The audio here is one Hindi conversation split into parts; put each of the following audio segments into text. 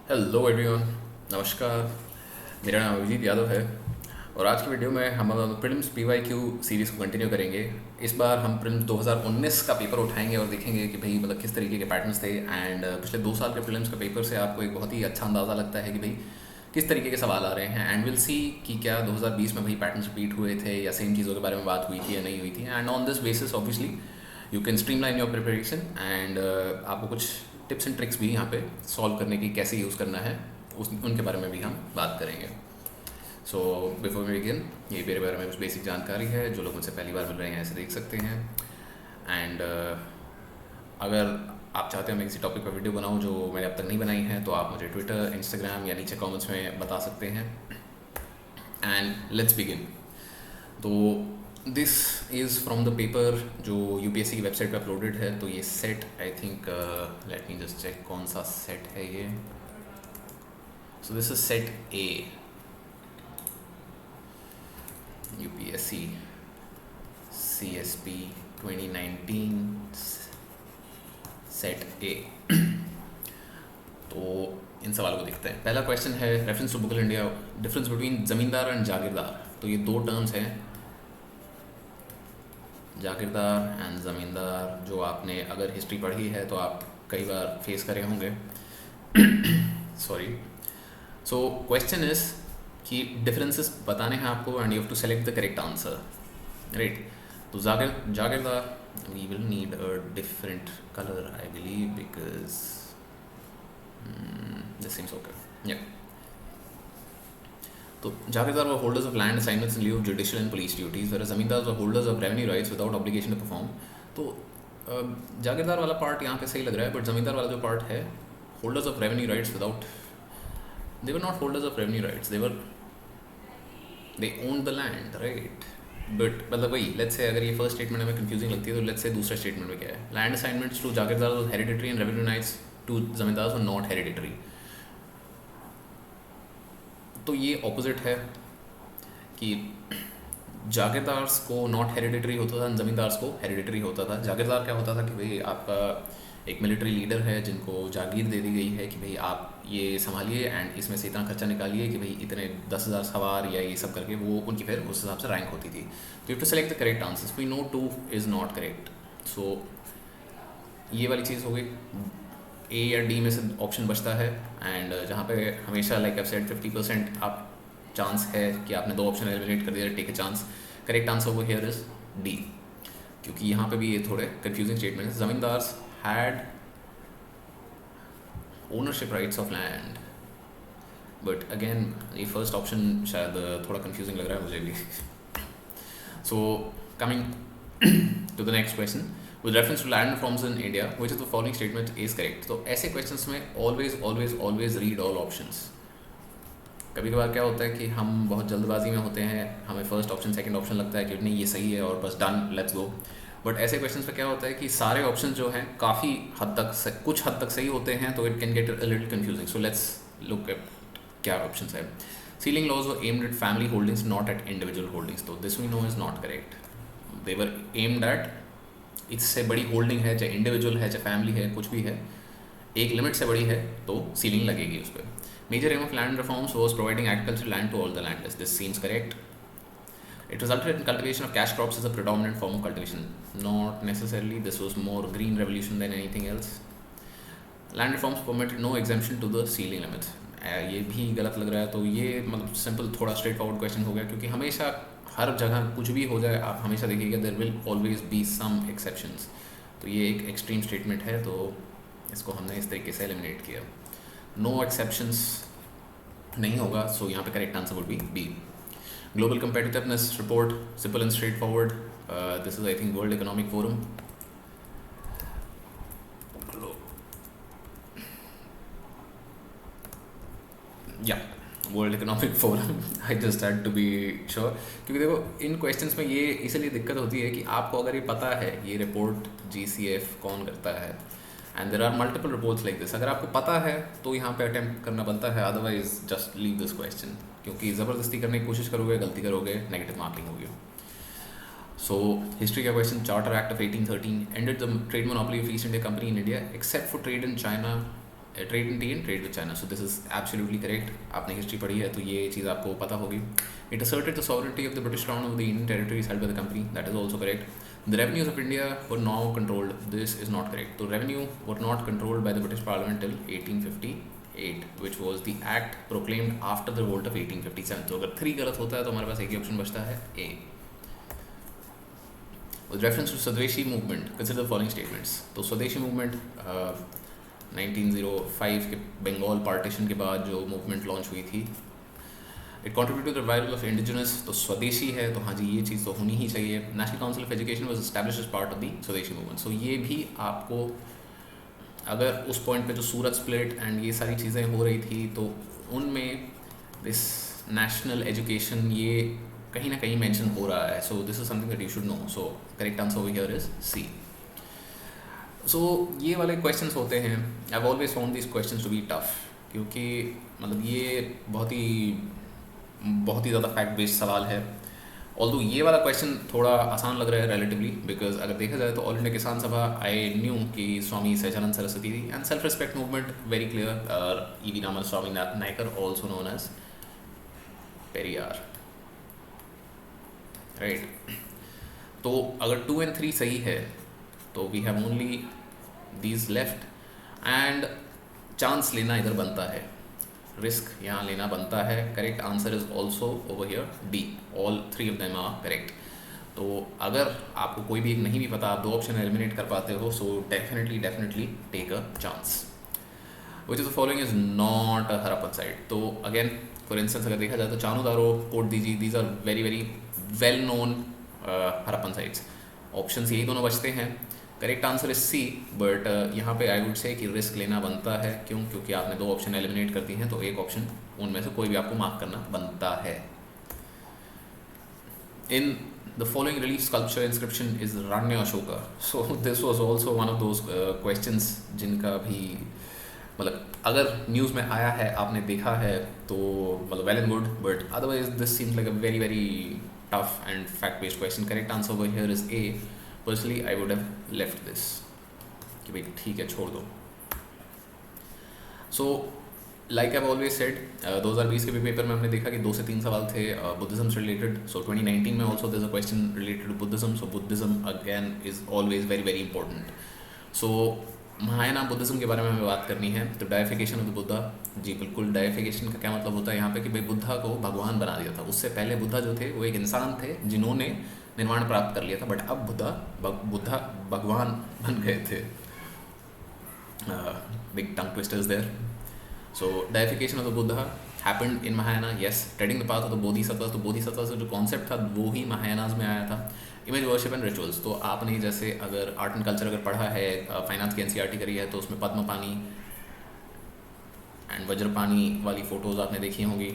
हेलो एवरीवन, नमस्कार। मेरा नाम अभिजीत यादव है और आज की वीडियो में हम प्रीलिम्स पीवाईक्यू सीरीज़ को कंटिन्यू करेंगे। इस बार हम प्रीलिम्स 2019 का पेपर उठाएंगे और देखेंगे कि भाई मतलब किस तरीके के पैटर्न्स थे। एंड पिछले 2 साल के प्रीलिम्स के पेपर से आपको एक बहुत ही अच्छा अंदाज़ा लगता है कि भाई किस तरीके के सवाल आ रहे हैं। एंड विल सी कि क्या 2020 में भाई पैटर्न्स रिपीट हुए थे या सेम चीज़ों के बारे में बात हुई थी या नहीं हुई थी। And on this basis obviously you can streamline your preparation and आपको कुछ टिप्स एंड ट्रिक्स भी यहाँ पे सॉल्व करने की कैसे यूज़ करना है उनके बारे में भी हम बात करेंगे। सो बिफोर वी बिगिन, ये मेरे बारे में कुछ बेसिक जानकारी है। जो लोग मुझसे पहली बार मिल रहे हैं ऐसे देख सकते हैं। एंड अगर आप चाहते हैं मैं किसी टॉपिक पर वीडियो बनाऊँ जो मैंने अब तक नहीं बनाई है तो आप मुझे ट्विटर, इंस्टाग्राम या नीचे कमेंट्स में बता सकते हैं। And let's begin. तो this is from the paper जो यूपीएससी की वेबसाइट पर अपलोडेड है। तो ये set I think let me just check कौन सा सेट है ये। So this is set A, UPSC CSP 2019 set A. तो इन सवालों को देखते हैं। पहला क्वेश्चन है रेफरेंस टू बुकल India, difference between zamindar and jagirdar. तो ये दो टर्म्स हैं, जागीरदार एंड ज़मींदार, जो आपने अगर हिस्ट्री पढ़ी है तो आप कई बार फेस करे होंगे। सॉरी। सो क्वेश्चन इज कि डिफरेंसेस बताने हैं आपको and you have to select the correct answer, right. तो jagirdar, we will need a different colour I believe because this seems okay, yeah. तो जागीरदार were holders of land assignments in lieu of judicial and police duties, whereas zamindars were holders of revenue rights without obligation to perform. तो जागीरदार वाला पार्ट यहाँ पे सही लग रहा है, बट ज़मींदार वाला जो पार्ट है, holders of revenue rights without, they were not holders of revenue rights, they owned the land, right? But मतलब वही, लेट्स से अगर ये फर्स्ट स्टेटमेंट हमें कंफ्यूजिंग लगती है तो लेट्स से दूसरा स्टेटमेंट में क्या है, land assignments to jagirdar was hereditary and revenue rights to zamindar were not hereditary. तो ये ऑपोजिट है कि जागीरदार्स को नॉट हेरिडिटरी होता था, ज़मींदार्स को हेरिडिटरी होता था। जागीरदार क्या होता था कि भाई आपका एक मिलिट्री लीडर है जिनको जागीर दे दी गई है कि भाई आप ये संभालिए एंड इसमें से इतना खर्चा निकालिए कि भाई इतने 10,000 सवार या ये सब करके वो उनकी फिर उस हिसाब से रैंक होती थी। तो you to select the correct answers. We know 2 is not correct, so ये वाली चीज़ हो गई। ए या डी में से ऑप्शन बचता है एंड जहाँ पे हमेशा लाइक आई सेड 50% आप चांस है कि आपने 2 ऑप्शन एलिमिनेट कर दिया, take a chance. Correct answer वो हियर इज डी, क्योंकि यहाँ पे भी ये थोड़े कंफ्यूजिंग स्टेटमेंट है। Zamindars had ownership rights of land, but again ये फर्स्ट ऑप्शन शायद थोड़ा कंफ्यूजिंग लग रहा है मुझे भी। So coming to the next question, with reference to land reforms in India, which of the following statement is correct? तो ऐसे क्वेश्चंस में always read all options। कभी कभार क्या होता है कि हम बहुत जल्दबाजी में होते हैं, हमें फर्स्ट ऑप्शन सेकंड ऑप्शन लगता है कि नहीं ये सही है और बस डन लेट्स गो। बट ऐसे क्वेश्चंस पे क्या होता है कि सारे ऑप्शन जो हैं काफ़ी हद तक कुछ हद तक सही होते हैं, तो it can get a little confusing. So let's look at क्या ऑप्शन है। Ceiling laws were aimed at family holdings not at individual holdings. तो this we know is not correct. They were aimed at, इससे बड़ी होल्डिंग है, चाहे इंडिविजुअल है चाहे फैमिली है, कुछ भी है, एक लिमिट से बड़ी है तो सीलिंग लगेगी उस पर। Major aim of land reforms was providing agriculture land to all the landers. This seems correct. It resulted in cultivation of cash crops as a predominant form of cultivation. Not necessarily, this was more green revolution than anything else. Land reforms permitted no exemption to the ceiling limits. ये भी गलत लग रहा है। तो ये मतलब सिंपल थोड़ा स्ट्रेट फॉरवर्ड क्वेश्चन हो गया, क्योंकि हमेशा हर जगह कुछ भी हो जाए आप हमेशा देखिएगा there will always be some exceptions. तो ये एक एक्सट्रीम स्टेटमेंट है, तो इसको हमने इस तरीके से एलिमिनेट किया। नो एक्सेप्शंस नहीं होगा, सो यहाँ पे correct answer would be B. Global competitiveness report, simple and straight forward. This is I think World Economic Forum. Yeah World Economic Forum, I just had to be sure, क्योंकि देखो इन क्वेश्चंस में ये इसलिए दिक्कत होती है कि आपको अगर ये पता है ये रिपोर्ट जीसीएफ कौन करता है, and there are multiple reports like this, अगर आपको पता है तो यहाँ पे अटेम्प्ट करना बनता है, otherwise just leave this question, क्योंकि ज़बरदस्ती करने की कोशिश करोगे गलती करोगे नेगेटिव मार्किंग होगी। सो हिस्ट्री का question, charter act of 1813 ended the trade monopoly of east India company in India except for trade in China trade in T and trade with China. So this is absolutely correct. आपने हिस्ट्री पढ़ी है तो ये चीज़ आपको पता होगी. It asserted the sovereignty of the British Crown over the Indian territories held by the company. That is also correct. The revenues of India were now controlled. This is not correct. The revenue were not controlled by the British Parliament till 1858, which was the act proclaimed after the revolt of 1857. तो अगर 3 गलत होता है तो हमारे पास एक ही ऑप्शन बचता है A. With reference to Swadeshi movement, consider the following statements. तो स्वदेशी मूवमेंट 1905 के बंगाल पार्टीशन के बाद जो मूवमेंट लॉन्च हुई थी, it contribute to the revival of indigenous. तो स्वदेशी है तो हाँ जी ये चीज़ तो होनी ही चाहिए. National council of education was established as part of the swadeshi movement. So ये भी आपको, अगर उस पॉइंट पे जो सूरत स्प्लिट एंड ये सारी चीज़ें हो रही थी तो उनमें दिस नेशनल एजुकेशन ये कहीं ना कहीं मेंशन हो रहा है. So this is something that you should know. So correct answer over here is C. सो ये वाले क्वेश्चंस होते हैं, I have always found this questions to be tough, क्योंकि मतलब ये बहुत ही ज़्यादा फैक्ट बेस्ड सवाल है. ऑल्दो ये वाला क्वेश्चन थोड़ा आसान लग रहा है रिलेटिवली, बिकॉज अगर देखा जाए तो ऑल इंडिया किसान सभा, आई न्यू कि Swami Sahajanand Saraswati and self respect movement very clear, E V Ramaswamy Naicker also known as Periyar, right. तो अगर 2 and 3 सही है तो we have only these left and chance लेना इधर बनता है, रिस्क यहाँ लेना बनता है. Correct answer is also over here D. All 3 of them are correct. तो अगर आपको कोई भी एक नहीं भी पता, आप 2 ऑप्शन एलिमिनेट कर पाते हो, so definitely take a chance. Which is the following is not a Harappan site. तो अगेन फॉर इंस्टेंस अगर देखा जाए तो Chanhudaro, Kot Diji, these are very well known Harappan sites. Options यही दोनों बचते हैं. Correct answer is C, but यहाँ पे आई वुड से कि रिस्क लेना बनता है. क्यों? क्योंकि आपने 2 ऑप्शन एलिमिनेट कर दी हैं, तो एक ऑप्शन उनमें से कोई भी आपको मार्क करना बनता है. In the following relief sculpture inscription is Ranyo Ashoka. So this was also one of those questions जिनका भी मतलब अगर न्यूज़ में आया है, आपने देखा है तो मतलब well and good, but otherwise this seems like a very tough and fact based question. Correct answer over here is A. Personally I would have left this कि भाई ठीक है छोड़ दो. So like I've always said, 2020 के भी पेपर में हमने देखा कि 2 से 3 सवाल थे बुद्धिज्म से रिलेटेड. So 2019 में also there's a question related to Buddhism. So Buddhism again is always very important. So Mahayana Buddhism के बारे में हमें बात करनी है. तो डाइफिकेशन ऑफ द बुद्धा, जी बिल्कुल. डाइफिकेशन का क्या मतलब होता है यहाँ पे कि भाई बुद्धा को भगवान बना दिया था. उससे पहले बुद्धा जो थे वो एक इंसान थे जिन्होंने निर्वाण प्राप्त कर लिया था, बट अब बुद्धा भगवान बन गए थे. Big tongue twisters there. So deification of the Buddha happened in Mahayana. Yes, treading the path of the Bodhisattva. तो बोधिसत्व से जो कॉन्सेप्ट था वो ही महायानाज में आया था. Image worship and rituals. तो आपने जैसे अगर आर्ट एंड कल्चर अगर पढ़ा है, फाइन आर्ट्स की एनसीईआरटी करी है, तो उसमें पद्मपानी एंड वज्रपानी वाली फ़ोटोज़ आपने देखी होंगी.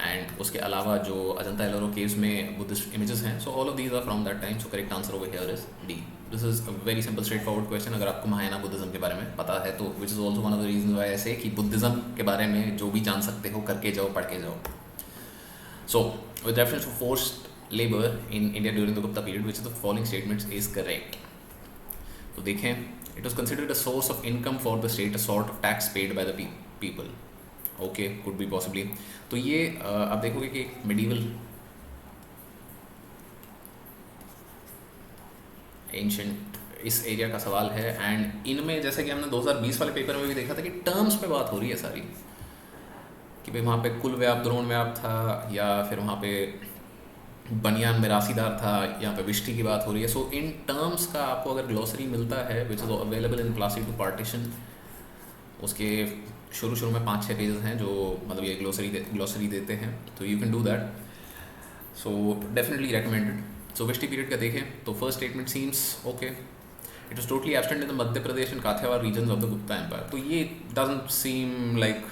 एंड उसके अलावा जो अजंता एलोरा केव्स में बुद्धिस्ट इमेजेस हैं, so all of these are from that time. So correct answer over here is D. This is a very simple straight forward question अगर आपको महायाना बुद्धिज्म के बारे में पता है तो. Which is also one of the reason why ऐसे कि बुद्धिज्म के बारे में जो भी जान सकते हो करके जाओ, पढ़ के जाओ. So, with reference to forced labor in India during the Gupta period, which of the following statements is correct? तो देखें, it was considered a source of income for the state, a sort of tax paid by the people. Okay, could be possibly. तो ये आप देखोगे कि medieval ancient इस एरिया का सवाल है. एंड इनमें जैसे कि हमने 2020 वाले पेपर में भी देखा था कि टर्म्स पे बात हो रही है सारी, कि भाई वहाँ पे कुल व्याप, द्रोण व्याप था, या फिर वहाँ पे बनियान में राशीदार था, यहाँ पे विष्टि की बात हो रही है. सो इन टर्म्स का आपको अगर ग्लॉसरी मिलता है which is available in plastic to partition, उसके शुरू में 5-6 पेजेस हैं जो मतलब ये ग्लॉसरी देते हैं, तो you can do that. So definitely recommended. So Vishti period का देखें तो first statement seems okay. It was totally absent in the Madhya Pradesh and Kathiawar regions of the Gupta empire. तो ये doesn't seem like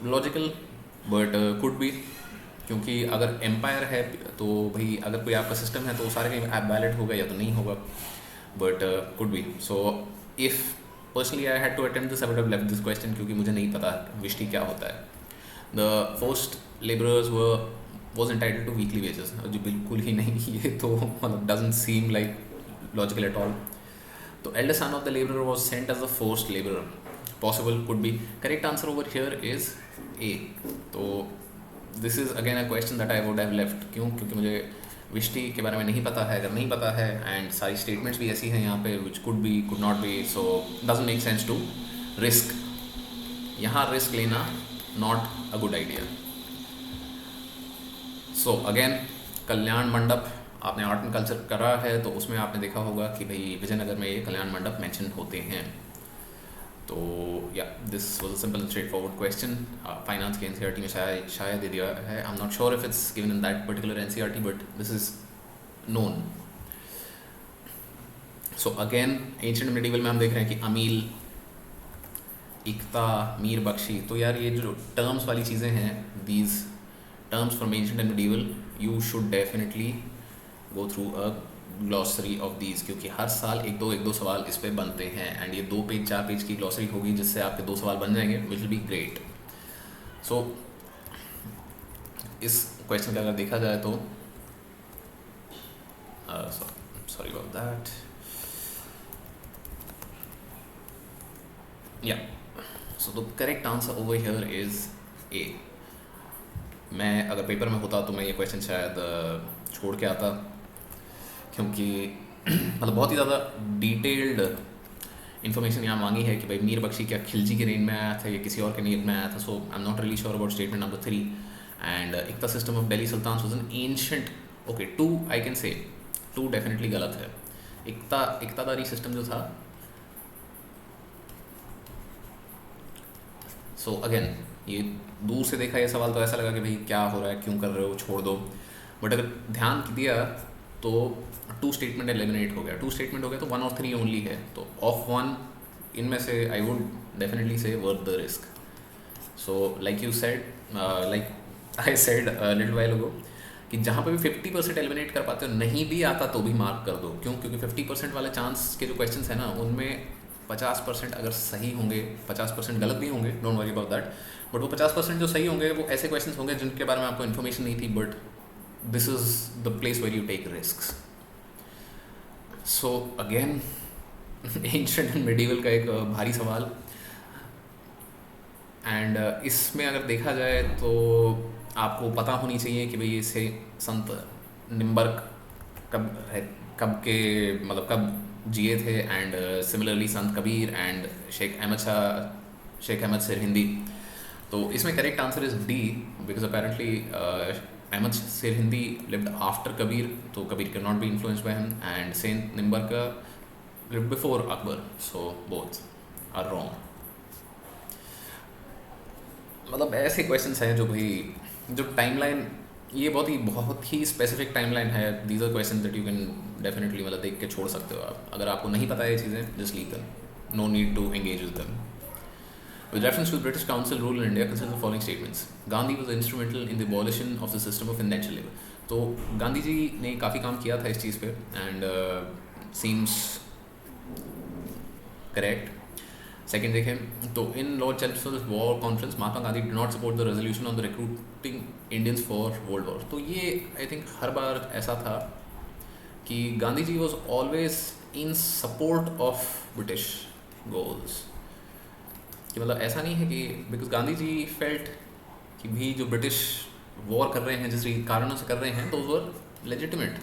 logical, but could be, क्योंकि अगर एम्पायर है तो भाई अगर कोई आपका सिस्टम है तो सारे कहीं वैलिड होगा या तो नहीं होगा, but could be. So if personally I had to attempt this, I would have left this question, क्योंकि मुझे नहीं पता विष्टि क्या होता है. The forced labourers was entitled to weekly wages. जो बिल्कुल ही नहीं, ये तो मतलब doesn't seem like logical at all. तो elder son of the labourer was sent as a forced labourer, possible, could be. Correct answer over here is a. तो this is again a question that I would have left. क्यों? क्योंकि मुझे विष्टि के बारे में नहीं पता है। अगर नहीं पता है एंड सारी स्टेटमेंट्स भी ऐसी हैं यहाँ पे which could be, could not be, so doesn't make sense to risk. यहाँ रिस्क लेना not a good idea. So again Kalyan Mandap, आपने आर्ट एंड कल्चर करा है तो उसमें आपने देखा होगा कि भाई विजयनगर में ये कल्याण मंडप मेंशन होते हैं। तो या this was a simple and straight forward question. Finance के एनसीईआरटी में शायद दे दिया है, आई am not sure if it's given in that particular NCERT, but this is known. So again ancient medieval में हम देख रहे हैं कि अमील, इक्ता, मीर बख्शी। तो यार ये जो टर्म्स वाली चीज़ें हैं, these terms from ancient and medieval, you should definitely go through a glossary of these, क्योंकि हर साल एक दो सवाल इस पे बनते हैं एंड ये 2 पेज 4 पेज की ग्लॉसरी होगी जिससे आपके 2 सवाल बन जाएंगे, विच विल बी ग्रेट। सो इस क्वेश्चन का अगर देखा जाए तो सॉरी अबाउट दैट, या so the correct answer over here is a. मैं अगर पेपर में होता तो मैं ये क्वेश्चन शायद छोड़ के आता, क्योंकि मतलब बहुत ही ज़्यादा डिटेल्ड इन्फॉर्मेशन यहाँ मांगी है कि भाई मीर बख्शी क्या खिलजी के रेंज में आया था या किसी और के रेंज में आया था। So I am not really sure about statement number 3। And iqta system of Delhi sultan was an ancient, okay 2 I can say 2 definitely गलत है। इक्तादारी सिस्टम जो था, सो अगेन ये दूर से देखा ये सवाल तो ऐसा लगा कि भाई क्या हो रहा है, क्यों कर रहे हो, छोड़ दो। बट अगर ध्यान दिया तो 2 स्टेटमेंट एलिमिनेट हो गया। 2 स्टेटमेंट हो गया तो 1 और 3 ओनली है। तो ऑफ 1 इनमें से I would definitely say worth the risk. So like you said, like I said little while ago, कि जहाँ पे भी 50% एलिमिनेट कर पाते हो, नहीं भी आता तो भी मार्क कर दो। क्यों? क्योंकि 50% वाले चांस के जो क्वेश्चन है ना, उनमें 50% अगर सही होंगे, 50% गलत भी होंगे, don't worry about that, but वो 50% जो सही होंगे वो ऐसे क्वेश्चन होंगे जिनके बारे में आपको इन्फॉर्मेशन नहीं थी, but this is the place where you take risks. So again ancient and medieval का एक भारी सवाल, एंड इसमें अगर देखा जाए तो आपको पता होनी चाहिए कि भाई इसे संत निम्बर्क कब के मतलब कब जिए थे, and similarly Sant Kabir and Sheikh Ahmad Sirhindi. तो इसमें correct answer is D, because apparently Ahmad Sirhindi lived after Kabir, तो Kabir cannot be influenced by him, and Saint Nimbarka lived before Akbar, so both are wrong. मतलब ऐसे क्वेश्चंस हैं जो भाई जो टाइमलाइन, ये बहुत ही स्पेसिफिक टाइमलाइन है। These are questions that you can definitely मतलब देख के छोड़ सकते हो आप। अगर आपको नहीं पता है ये चीज़ें, just leave them, no need to engage with them. With reference to the British Council rule in India, consider the following statements. Gandhi was instrumental in the abolition of the system of indentured labor. तो गांधी जी ने काफ़ी काम किया था इस चीज़ पे, एंड सीम्स करेक्ट। सेकेंड देखें तो in Lord Chelmsford war conference, Mahatma Gandhi did not support the resolution on the recruiting Indians for world war. तो ये आई थिंक हर बार ऐसा था कि Gandhi ji was always in support of British goals, कि मतलब ऐसा नहीं है कि बिकॉज गांधी जी फेल्ट कि भी जो ब्रिटिश वॉर कर रहे हैं जिस कारणों से कर रहे हैं, those were legitimate.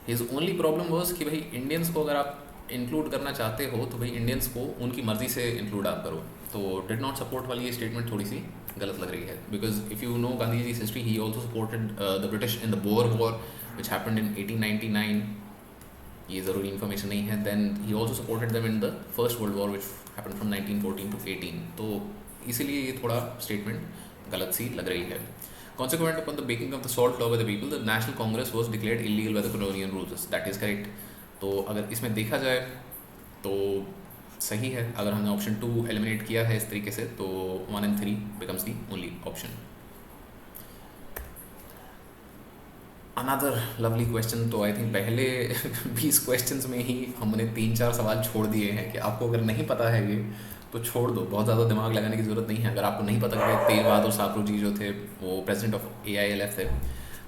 His only problem was कि भाई इंडियंस को अगर आप इंक्लूड करना चाहते हो तो भाई इंडियंस को उनकी मर्जी से इंक्लूड आप करो। तो डिड नॉट सपोर्ट वाली ये स्टेटमेंट थोड़ी सी गलत लग रही है, because if you know Gandhi ji history, he also supported the British in the Boer war which happened in 1899, ये ज़रूरी इन्फॉर्मेशन नहीं है। Then he also supported them in the first world war which happened from 1914 to 18। तो इसीलिए ये थोड़ा स्टेटमेंट गलत सी लग रही है। Consequent upon the breaking of the salt law by the people, the National Congress was declared illegal by the colonial rulers. That is correct. तो अगर इसमें देखा जाए तो सही है। अगर हमने ऑप्शन 2 एलिमिनेट किया है इस तरीके से, तो 1 and 3 becomes the only option. Another lovely question. तो आई थिंक पहले 20 क्वेश्चंस में ही हमने 3-4 सवाल छोड़ दिए हैं कि आपको अगर नहीं पता है ये तो छोड़ दो, बहुत ज़्यादा दिमाग लगाने की ज़रूरत नहीं है। अगर आपको नहीं पता कि तेज बहादुर सापरू जी जो थे वो प्रेसिडेंट ऑफ AILF थे,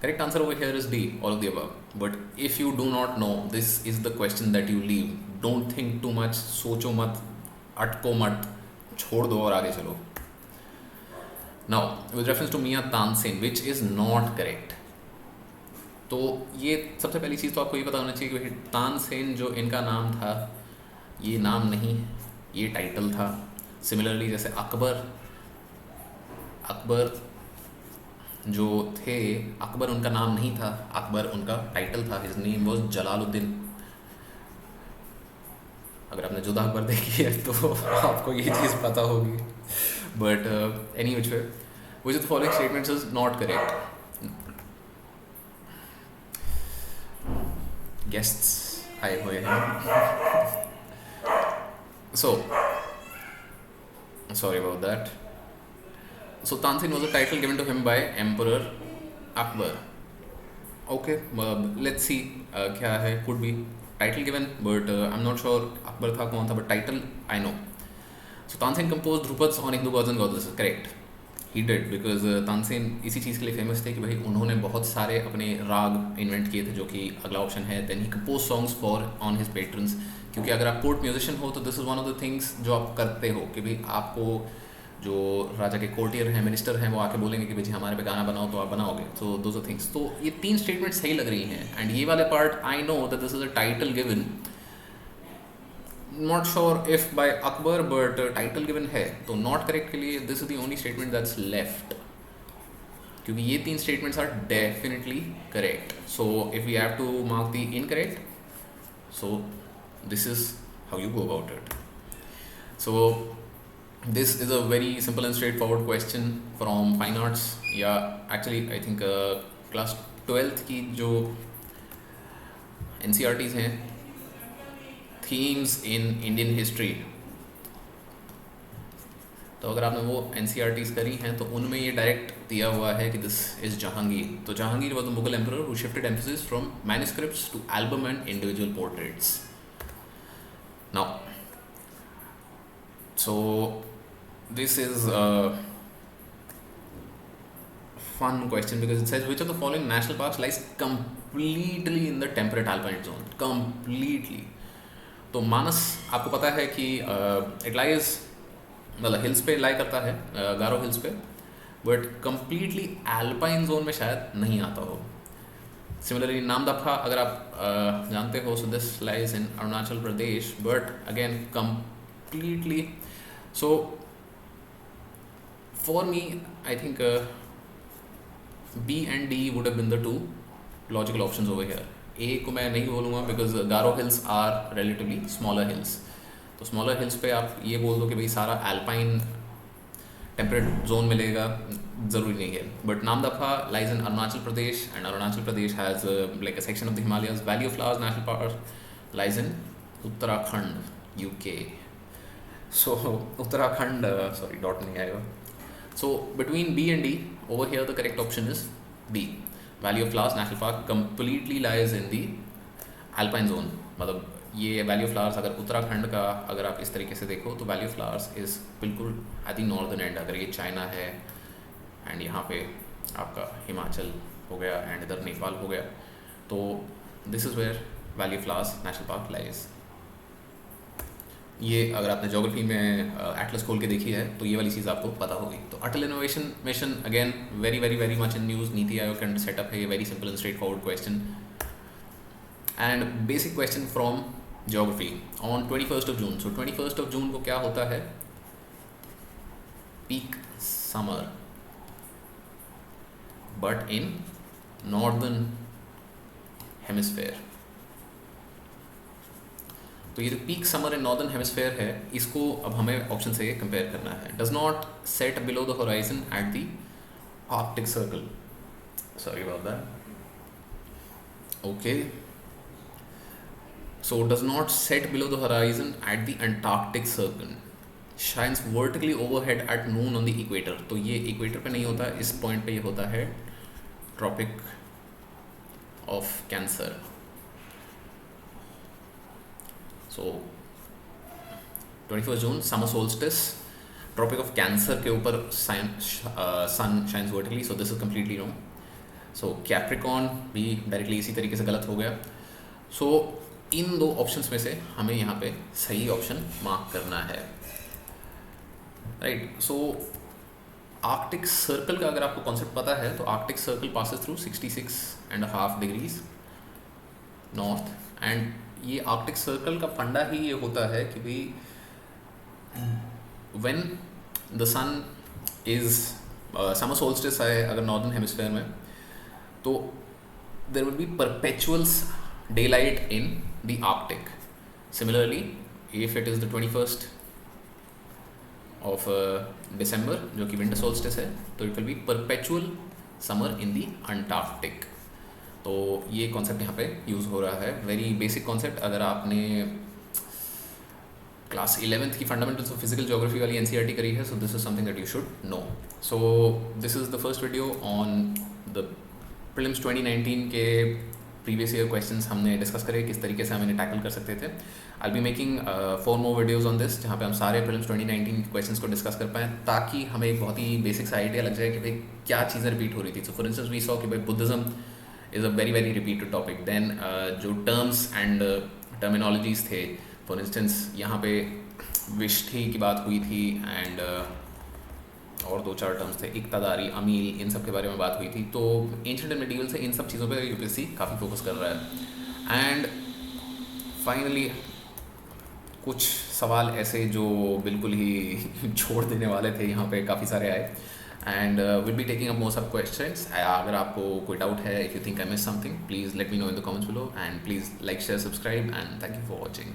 correct answer over here is D, all of the above. But if you do not know, this is the question that you leave don't think too much, सोचो मत, अटको मत, छोड़ दो और आगे चलो. Now with reference to Mian Tansen which is not correct. तो ये सबसे पहली चीज़ तो आपको ये पता होना चाहिए कि तानसेन जो इनका नाम था ये नाम नहीं, ये टाइटल था. सिमिलरली जैसे अकबर जो थे, अकबर उनका नाम नहीं था, अकबर उनका टाइटल था. His name was Jalaluddin. अगर आपने जुदा अकबर देखी है तो आपको ये चीज़ पता होगी. But any which way, which of the following statements is not correct. Guests आए हुए हैं, सो sorry about that. So Tansin was a title given to him by Emperor Akbar. Okay, let's see क्या है. could be title given but I'm not sure Akbar था कौन था, but title I know. So Tansin composed Dhrupads on Hindu gods and goddesses. Correct, he did, because Tansen इसी चीज़ के लिए फेमस थे कि भाई उन्होंने बहुत सारे अपने राग इन्वेंट किए थे, जो कि अगला ऑप्शन है. Then he compose songs for on his patrons. क्योंकि अगर आप कोर्ट म्यूजिशियन हो तो this is one of the things जो आप करते हो कि भाई आपको जो राजा के कोर्टियर हैं, मिनिस्टर हैं, वो आके बोलेंगे कि भाई जी हमारे पे गाना बनाओ, तो आप बनाओगे. तो दोज आर थिंग्स. तो ये 3 स्टेटमेंट सही लग रही हैं. एंड ये वाले part I know that this is a title given, not sure if by Akbar, but title given है. तो नॉट करेक्ट के लिए this is the only statement that's left, क्योंकि ये 3 statements are definitely correct. So if we have to mark the incorrect, so this is how you go about it. So this is a very simple and straightforward question from fine arts. Yeah, actually I think class 12th की जो NCERTs हैं, themes in Indian history, तो अगर आपने वो NCERTs करी हैं तो उनमें ये डायरेक्ट दिया हुआ है कि दिस इज़ जहांगीर. तो Jahangir was the Mughal emperor who shifted emphasis from manuscripts to album and individual portraits. Now, so this is a fun question because it says which of the following national parks lies completely in the temperate alpine zone. Completely. तो मानस आपको पता है कि it lies, मतलब हिल्स पे लाई करता है, गारो हिल्स पे, बट completely alpine zone में शायद नहीं आता हो. Similarly, नामदफा अगर आप जानते हो, so this lies in Arunachal Pradesh, but again completely. So for me, I think B and D would have been the 2 logical options over here. A को मैं नहीं बोलूँगा because Garo hills are relatively smaller hills. तो smaller hills पे आप ये बोल दो कि भाई सारा alpine टेम्परेट जोन मिलेगा, ज़रूरी नहीं है. But Namdapha lies in Arunachal Pradesh, and Arunachal Pradesh has like a section of the Himalayas. Valley of flowers national park lies in Uttarakhand, UK. So Uttarakhand, sorry dot नहीं आएगा. So between B and D over here the correct option is B. Valley of flowers national park completely lies in the alpine zone. मतलब ये वैली ऑफ फ्लावर्स अगर उत्तराखंड का अगर आप इस तरीके से देखो तो वैली ऑफ फ्लावर्स इज़ बिल्कुल एट द नॉर्दर्न एंड. अगर ये चाइना है एंड यहाँ पे आपका हिमाचल हो गया एंड इधर नेपाल हो गया, तो this is where valley of flowers national park lies. ये अगर आपने ज्योग्राफी में एटलस खोल के देखी है तो ये वाली चीज़ आपको पता होगी. तो Atal innovation mission again very very very much in news. NITI Aayog का सेटअप है ये. Very simple and straight forward question and basic question from geography on 21st of June. So 21st of June को क्या होता है? Peak summer, but in northern hemisphere. तो ये जो peak summer in northern hemisphere है, इसको अब हमें ऑप्शन से कंपेयर करना है. Does not set below the horizon at the Arctic circle. Sorry about that. Okay. So does not set below the horizon at the Antarctic Circle. Shines vertically overhead at noon on the equator. तो ये इक्वेटर पे नहीं होता, इस पॉइंट पे ये होता है tropic of cancer. So 21st June summer solstice, tropic of cancer के ऊपर sun shines vertically. So this is completely wrong. So capricorn भी डायरेक्टली इसी तरीके से गलत हो गया. सो इन दो ऑप्शंस में से हमें यहाँ पे सही ऑप्शन मार्क करना है, राइट। सो आर्कटिक सर्कल का अगर आपको कॉन्सेप्ट पता है तो arctic circle passes through 66.5 degrees north, and ये आर्कटिक सर्कल का फंडा ही ये होता है कि भाई when the sun is summer solstice है अगर नॉर्दर्न हेमिस्फेयर में, तो there will be perpetual daylight in the Arctic. Similarly, if it is the 21st of December जो कि winter solstice है, तो it will be perpetual summer in the Antarctic. तो ये कॉन्सेप्ट यहाँ पे यूज़ हो रहा है, वेरी बेसिक कॉन्सेप्ट। अगर आपने क्लास 11th की फंडामेंटल्स ऑफ फिजिकल ज्योग्राफी वाली NCERT करी है, so this is something that you should know. So this is the first video on the prelims 2019 के प्रीवियस ईयर क्वेश्चंस हमने डिस्कस करे, किस तरीके से हम इन्हें टैकल कर सकते थे। I be making 4 more videos on this, जहाँ पे हम सारे प्रीलिम्स 2019 क्वेश्चंस को डिस्कस कर पाएँ, ताकि हमें एक बहुत ही बेसिक सा आइडिया लग जाए कि भाई क्या चीज़ें रिपीट हो रही थी। So for instance we saw कि भाई Buddhism is a very very repeated topic. Then जो टर्म्स एंड टर्मिनोलॉजीज़ थे, फॉर इंस्टेंस यहाँ पे विष्ठि की बात हुई थी, एंड और 2-4 टर्म्स थे, इक्तादारी, अमील, इन सब के बारे में बात हुई थी। तो एंशिएंट एंड मिडीवल से इन सब चीज़ों पे यूपीएससी काफ़ी फोकस कर रहा है। एंड फाइनली कुछ सवाल ऐसे जो बिल्कुल ही छोड़ देने वाले थे, यहाँ पे काफ़ी सारे आए, and will be taking up most of questions. अगर आपको कोई डाउट है, if you think I miss something, please let me know in the comments below, and please like, share, subscribe, and thank you for watching.